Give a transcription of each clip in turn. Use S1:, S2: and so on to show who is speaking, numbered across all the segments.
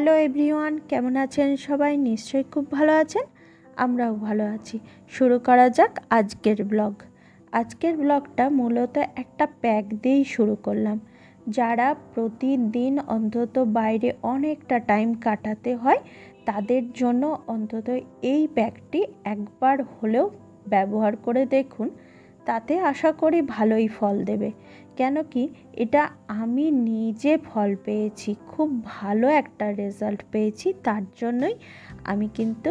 S1: Hello everyone, কেমন আছেন সবাই? নিশ্চয়ই খুব ভালো আছেন, আমরাও ভালো আছি। শুরু করা যাক আজকের ব্লগ। আজকের ব্লগটা মূলত একটা প্যাক দিয়েই শুরু করলাম। যারা প্রতিদিন অন্তত বাইরে অনেকটা টাইম কাটাতে হয় তাদের জন্য অন্তত এই প্যাকটি একবার হলেও ব্যবহার করে দেখুন, তাতে আশা করি ভালোই ফল দেবে। কেন কি এটা আমি নিজে ফল পেয়েছি, খুব ভালো একটা রেজাল্ট পেয়েছি, তার জন্যই আমি কিন্তু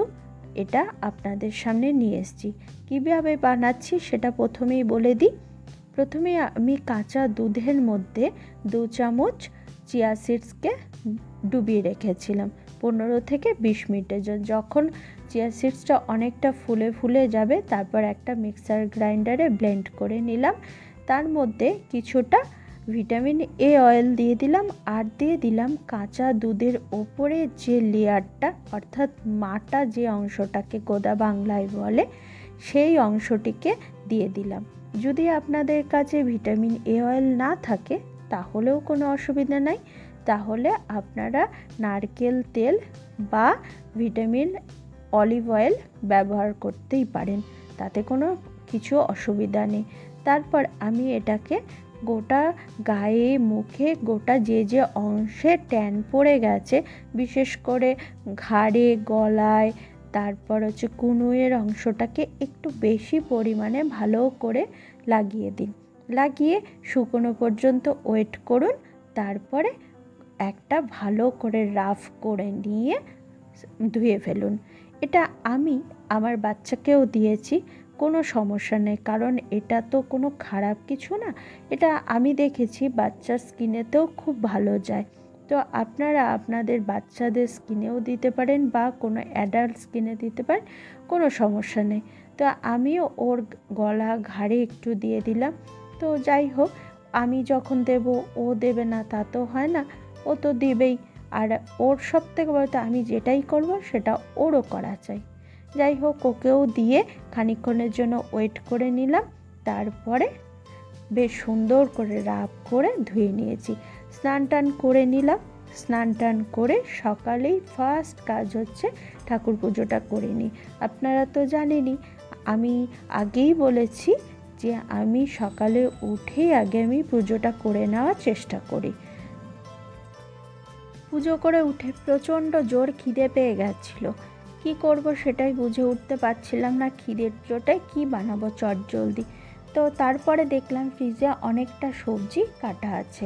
S1: এটা আপনাদের সামনে নিয়ে এসেছি। কীভাবে বানাচ্ছি সেটা প্রথমেই বলে দিই। প্রথমে আমি কাঁচা দুধের মধ্যে 2 চামচ চিয়া সিডসকে ডুবিয়ে রেখেছিলাম 15 থেকে 20 মিনিটের জন্য। যখন চিয়া সিডসটা অনেকটা ফুলে ফুলে যাবে তারপর একটা মিক্সার গ্রাইন্ডারে ব্লেন্ড করে নিলাম। তার মধ্যে কিছুটা ভিটামিন এ অয়েল দিয়ে দিলাম, আর দিয়ে দিলাম কাঁচা দুধের ওপরে যে লেয়ারটা, অর্থাৎ মাটা যে অংশটাকে গোদা বাংলায় বলে, সেই অংশটিকে দিয়ে দিলাম। যদি আপনাদের কাছে ভিটামিন এ অয়েল না থাকে তাহলেও কোনো অসুবিধা নাই, তাহলে আপনারা নারকেল তেল বা ভিটামিন অলিভ অয়েল ব্যবহার করতেই পারেন, তাতে কোনো কিছু অসুবিধা নেই। তারপর আমি এটাকে গোটা গায়ে মুখে গোটা যে যে অংশে ট্যান পড়ে গেছে, বিশেষ করে ঘাড়ে গলায়, তারপর কনুইয়ের অংশটাকে একটু বেশি পরিমাণে ভালো করে লাগিয়ে দিন। লাগিয়ে শুকনো পর্যন্ত ওয়েট করুন, তারপরে একটা ভালো করে রাফ করে নিয়ে ধুয়ে ফেলুন। এটা আমি আমার বাচ্চাকেও দিয়েছি, কোনো সমস্যা নেই, কারণ এটা তো কোনো খারাপ কিছু না। এটা আমি দেখেছি বাচ্চার স্কিনেতেও খুব ভালো যায়। তো আপনারা আপনাদের বাচ্চাদের স্কিনেও দিতে পারেন বা কোনো অ্যাডাল্ট স্কিনে দিতে পারেন, কোনো সমস্যা নেই। তো আমিও ওর গলা ঘাড়ে একটু দিয়ে দিলাম। তো যাই হোক, আমি যখন দেব ও দেবে না তা তো হয় না, ও তো দিবেই। আর ওর সব থেকে বড় তো আমি যেটাই করব সেটা ওরও করা চাই। যাই হোক, ওকেও দিয়ে খানিকক্ষণের জন্য ওয়েট করে নিলাম। তারপরে বেশ সুন্দর করে রাব করে ধুয়ে নিয়েছি, স্নান টান করে নিলাম। স্নান টান করে সকালেই ফার্স্ট কাজ হচ্ছে ঠাকুর পুজোটা করে নিই। আপনারা তো জানেনই, আমি আগেই বলেছি যে আমি সকালে উঠেই আগে আমি পুজোটা করে নেওয়ার চেষ্টা করি। পুজো করে উঠে প্রচণ্ড জোর খিদে পেয়ে গেছিলো, কি করব সেটাই বুঝে উঠতে পারছিলাম না। খিদের জোটায় কি বানাবো চটজলদি। তো তারপরে দেখলাম ফ্রিজে অনেকটা সবজি কাটা আছে,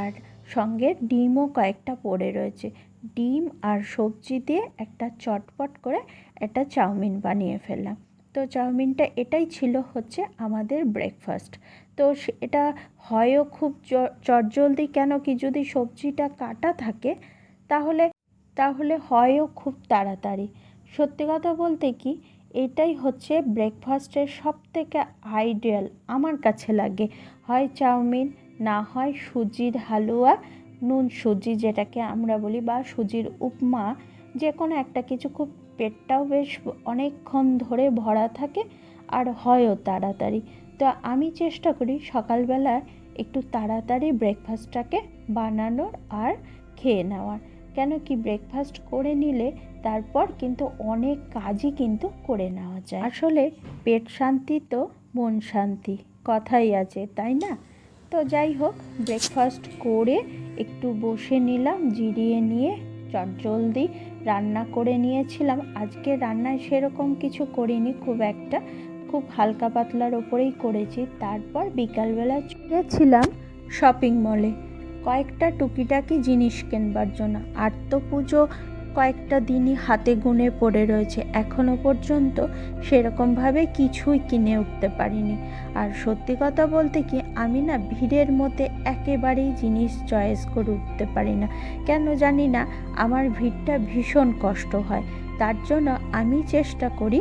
S1: আর সঙ্গে ডিমও কয়েকটা পড়ে রয়েছে। ডিম আর সবজি দিয়ে একটা চটপট করে একটা চাউমিন বানিয়ে ফেললাম। তো চাউমিনটা এটাই ছিল হচ্ছে আমাদের ব্রেকফাস্ট। তো এটা হয়ও খুব চটজলদি, কেন কি যদি সবজিটা কাটা থাকে তাহলে হয়ও খুব তাড়াতাড়ি। সত্যি কথা বলতে কি, এটাই হচ্ছে ব্রেকফাস্টের সবথেকে আইডিয়াল আমার কাছে লাগে। হয় চাউমিন, না হয় সুজির হালুয়া, নুন সুজি যেটাকে আমরা বলি, বা সুজির উপমা, যে কোনো একটা কিছু। খুব পেটটাও বেশ অনেকক্ষণ ধরে ভরা থাকে আর হয়ও তাড়াতাড়ি। তো আমি চেষ্টা করি সকালবেলা একটু তাড়াতাড়ি ব্রেকফাস্টটাকে বানানোর আর খেয়ে নেওয়ার। কেন কি ব্রেকফাস্ট করে নিলে তারপর কিন্তু অনেক কাজই কিন্তু করে নেওয়া যায়। আসলে পেট শান্তি তো মন শান্তি, কথাই আছে, তাই না? তো যাই হোক, ব্রেকফাস্ট করে একটু বসে নিলাম, জিরিয়ে নিয়ে চটজলদি রান্না করে নিয়েছিলাম। আজকে রান্নায় সেরকম কিছু করিনি, খুব হালকা পাতলার ওপরেই করেছি। তারপর বিকালবেলা গেছিলাম শপিং মলে কয়েকটা টুকিটাকি জিনিস কেনবার জন্য। আর তো পুজো কয়েকটা দিনই হাতে গুনে পড়ে রয়েছে, এখনও পর্যন্ত সেরকমভাবে কিছুই কিনে উঠতে পারিনি। আর সত্যি কথা বলতে কি, আমি না ভিড়ের মধ্যে একেবারেই জিনিস চয়েস করে উঠতে পারি না, কেন জানি না, আমার ভিড়টা ভীষণ কষ্ট হয়। তার জন্য আমি চেষ্টা করি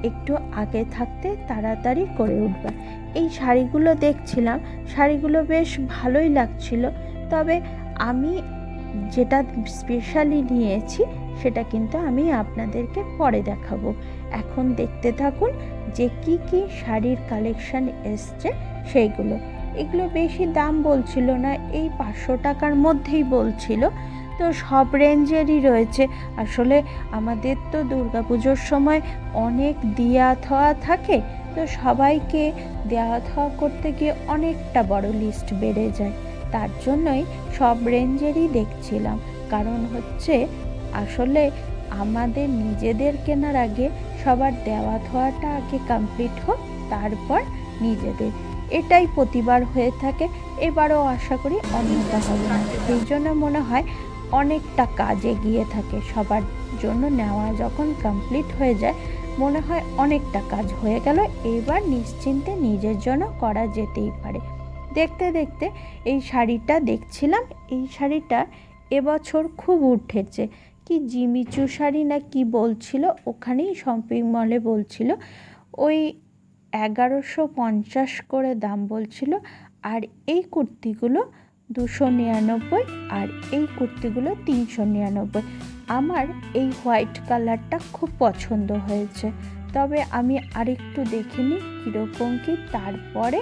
S1: একটু আগে থাকতে তাড়াতাড়ি করে উঠবার। এই শাড়িগুলো দেখছিলাম, শাড়িগুলো বেশ ভালোই লাগছিল, তবে আমি যেটা স্পেশালি নিয়েছি সেটা কিন্তু আমি আপনাদেরকে পরে দেখাবো। এখন দেখতে থাকুন যে কি কি শাড়ির কালেকশান এসছে সেইগুলো। এগুলো বেশি দাম বলছিল না, এই 500 টাকার মধ্যেই বলছিল। তো তো সব রেঞ্জেরই রয়েছে। আসলে আমাদের তো দুর্গাপুজোর সময় অনেক দেওয়া থোয়া থাকে, তো সবাইকে দেওয়া থোয়া করতে গিয়ে অনেকটা বড় লিস্ট বেড়ে যায়। তার জন্যই সব রেঞ্জেরই দেখছিলাম, কারণ হচ্ছে আসলে আমাদের নিজেদের কেনার আগে সবার দেওয়া থোয়াটা আগে কমপ্লিট হোক, তারপর নিজেদের। এটাই প্রতিবার হয়ে থাকে, এবারও আশা করি অন্যটা হবে না। সেই জন্য মনে হয় অনেকটা কাজ এগিয়ে থাকে সবার জন্য। নেওয়া যখন কমপ্লিট হয়ে যায় মনে হয় অনেকটা কাজ হয়ে গেল, এবার নিশ্চিন্তে নিজের জন্য করা যেতেই পারে। দেখতে দেখতে এই শাড়িটা দেখছিলাম। এই শাড়িটা এবছর খুব উঠেছে, কি জিমিচু শাড়ি না কি বলছিল, ওখানেই শপিং মলে বলছিল ওই 1150 করে দাম বলছিল। আর এই কুর্তিগুলো 299 আর এই কুর্তিগুলো 399। আমার এই হোয়াইট কালারটা খুব পছন্দ হয়েছে, তবে আমি আরেকটু দেখে নিই কীরকম কি, তারপরে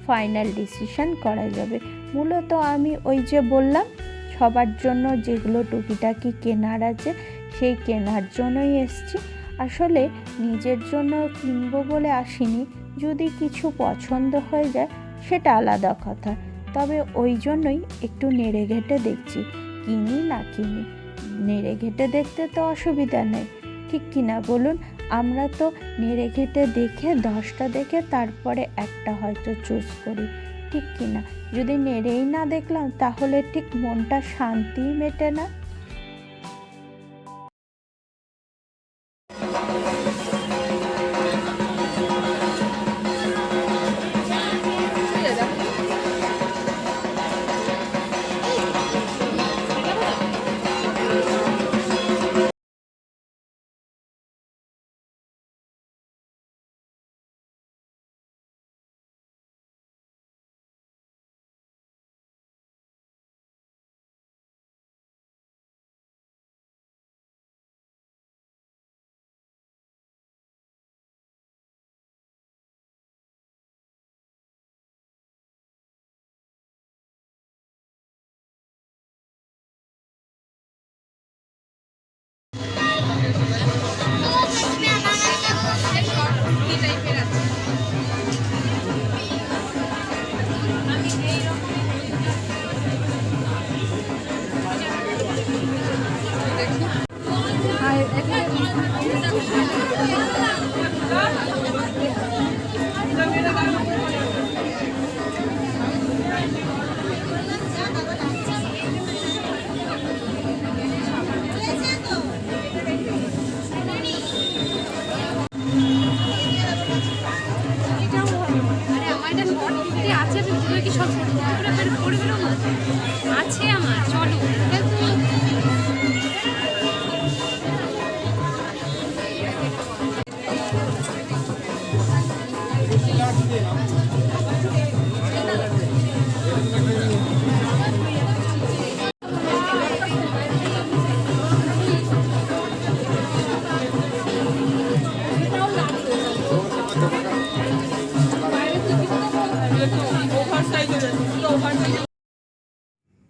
S1: ফাইনাল ডিসিশন করা যাবে। মূলত আমি ওই যে বললাম সবার জন্য যেগুলো টুকিটাকি কেনার আছে সেই কেনার জন্যই এসছি। আসলে নিজের জন্য কিনবো বলে আসিনি, যদি কিছু পছন্দ হয়ে যায় সেটা আলাদা কথা, তবে ওই জন্যই একটু নেড়ে ঘেটে দেখছি কিনি না কিনি। নেড়ে ঘেটে দেখতে তো অসুবিধা নেই, ঠিক কিনা বলুন? আমরা তো নেড়ে ঘেটে দেখে 10টা দেখে তারপরে একটা হয়তো চুজ করি, ঠিক কিনা? যদি নেড়েই না দেখলাম তাহলে ঠিক মনটা শান্তিই মেটে না।
S2: আছে আমার, চলো।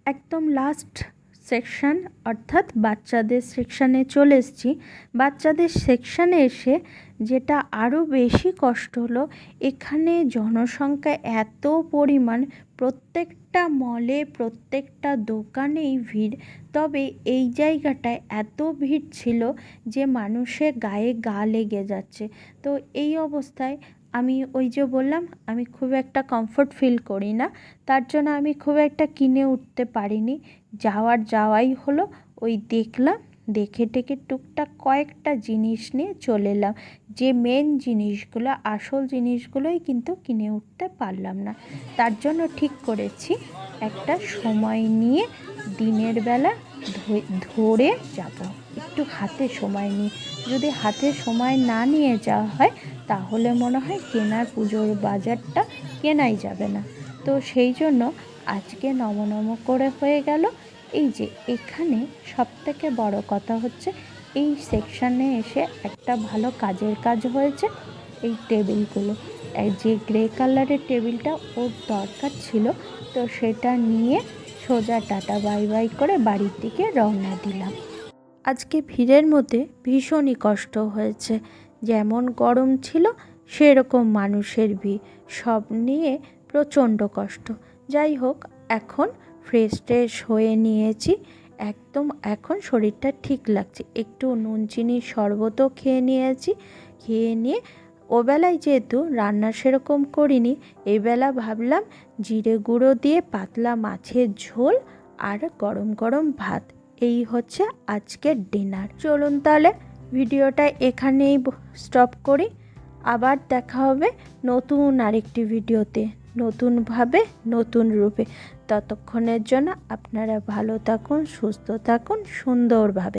S1: একদম লাস্ট সেকশন অর্থাৎ বাচ্চাদের সেকশানে চলে এসেছি। বাচ্চাদের সেকশানে এসে যেটা আরও বেশি কষ্ট হলো, এখানে জনসংখ্যা এত পরিমাণ, প্রত্যেকটা মলে প্রত্যেকটা দোকানেই ভিড়। তবে এই জায়গাটায় এত ভিড় ছিল যে মানুষের গায়ে গা লেগে যাচ্ছে। তো এই অবস্থায় আমি ওই যে বললাম আমি খুব একটা কমফোর্ট ফিল করি না, তার জন্য আমি খুব একটা কিনে উঠতে পারিনি। যাওয়াই হলো, ওই দেখলাম, দেখে টেকে টুকটাক কয়েকটা জিনিস নিয়ে চলে এলাম। যে মেন জিনিসগুলো, আসল জিনিসগুলোই কিন্তু কিনে উঠতে পারলাম না। তার জন্য ঠিক করেছি একটা সময় নিয়ে দিনের বেলা ধরে যাব, একটু হাতে সময় নিয়ে। যদি হাতে সময় না নিয়ে যাওয়া হয় তাহলে মনে হয় কেনার পুজোর বাজারটা কেনাই যাবে না। তো সেই জন্য আজকে নম করে হয়ে গেল। এই যে এখানে সবথেকে বড় কথা হচ্ছে এই সেকশানে এসে একটা ভালো কাজের কাজ হয়েছে। এই টেবিলগুলো, যে গ্রে কালারের টেবিলটা ওর দরকার ছিল, তো সেটা নিয়ে সোজা টাটা বাই বাই করে বাড়ির দিকে রওনা দিলাম। আজকে ভিড়ের মধ্যে ভীষণই কষ্ট হয়েছে, যেমন গরম ছিল সেরকম মানুষের ভিড়, সব নিয়ে প্রচণ্ড কষ্ট। যাই হোক, এখন ফ্রেশ হয়ে নিয়েছি, একদম এখন শরীরটা ঠিক লাগছে। একটু নুন চিনির শরবতও খেয়ে নিয়েছি। খেয়ে নিয়ে ওবেলায় যেহেতু রান্না সেরকম করিনি, এবেলা ভাবলাম জিরে গুঁড়ো দিয়ে পাতলা মাছের ঝোল আর গরম গরম ভাত, এই হচ্ছে আজকের ডিনার। চলুন তাহলে ভিডিওটা এখানেই স্টপ করি। আবার দেখা হবে নতুন আরেকটি ভিডিওতে, নতুনভাবে নতুন রূপে। ততক্ষণের জন্য আপনারা ভালো থাকুন, সুস্থ থাকুন, সুন্দরভাবে।